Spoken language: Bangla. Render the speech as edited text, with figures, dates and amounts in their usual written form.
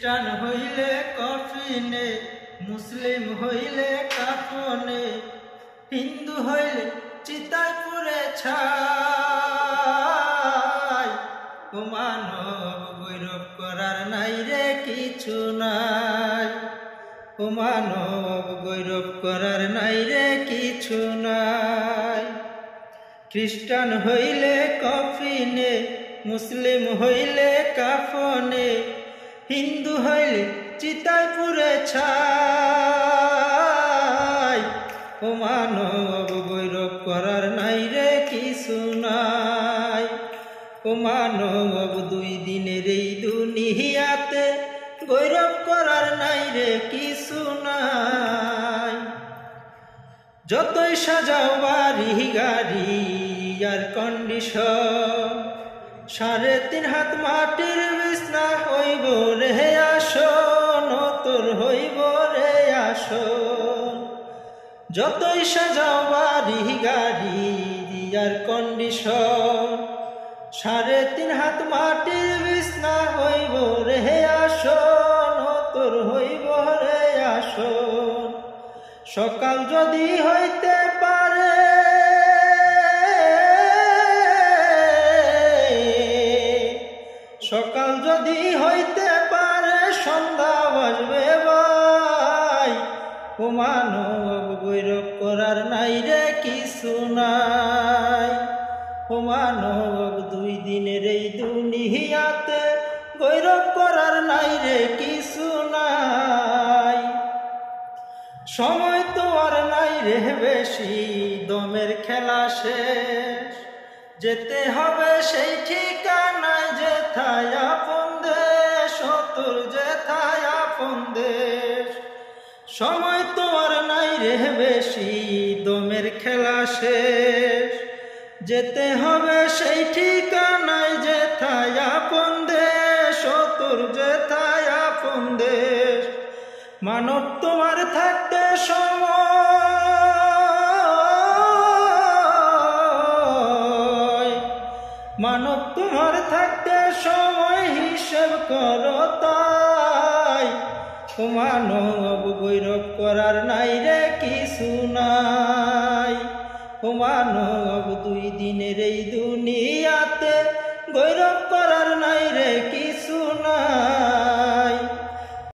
খ্রিস্টান হইলে কফিনে, মুসলিম হইলে কাফনে, হিন্দু হইলে চিতায় পুড়ে ছাই। ও মানব গৌরব করার নাই রে কিছু নাই, ও মানব গৌরব করার নাই রে কিছু নাই। খ্রিস্টান হইলে কফিনে, মুসলিম হইলে কাফনে, হিন্দু হইলে চিতায় পুড়ে ছাই। ও মানব গৌরব করার নাই রে কিছু নাই, ও মানব দুই দিনের এই দুনিয়াতে গৌরব করার নাই রে কিছু নাই। যতই সাজাও বাড়ি গাড়ি আর কন্ডিশন, 3.5 হাত মাটির বিছনা হইব রে আসন, তোর হইব রে আসন। যতই সাজাও বাড়ি গাড়ি আর কন্ডিশন, 3.5 হাত মাটির বিছনা হইব রে আসন, তোর হইব রে আসন। সকাল যদি হইতে পারে, সকাল যদি হইতে পারে, সন্ধ্যা বাজবে ভাই। ও মানব গৌরব করার নাই রে কিছু নাই, ও মানব দুই দিনের এই দুনিয়াতে গৌরব করার নাই রে কিছু নাই। সময় তো আর নাই রে বেশি, দমের খেলা শেষ, যেতে হবে সেই ঠিকানায় যেথায় আপন দেশ, তোর যেথায় আপন দেশ। সময় তো আর নাই রে বেশি, দমের খেলা শেষ, যেতে হবে সেই ঠিকানায় যেথায় আপন দেশ, তোর যেথায় আপন দেশ। মানব তোমার থাকতে সময়, মানব তোমার থাকতে সময় হিসেব করো তাই। ও মানব গৌরব করার নাই রে কিছু নাই, ও মানব দুই দিনের এই দুনিয়াতে গৌরব করার নাই রে কিছু নাই।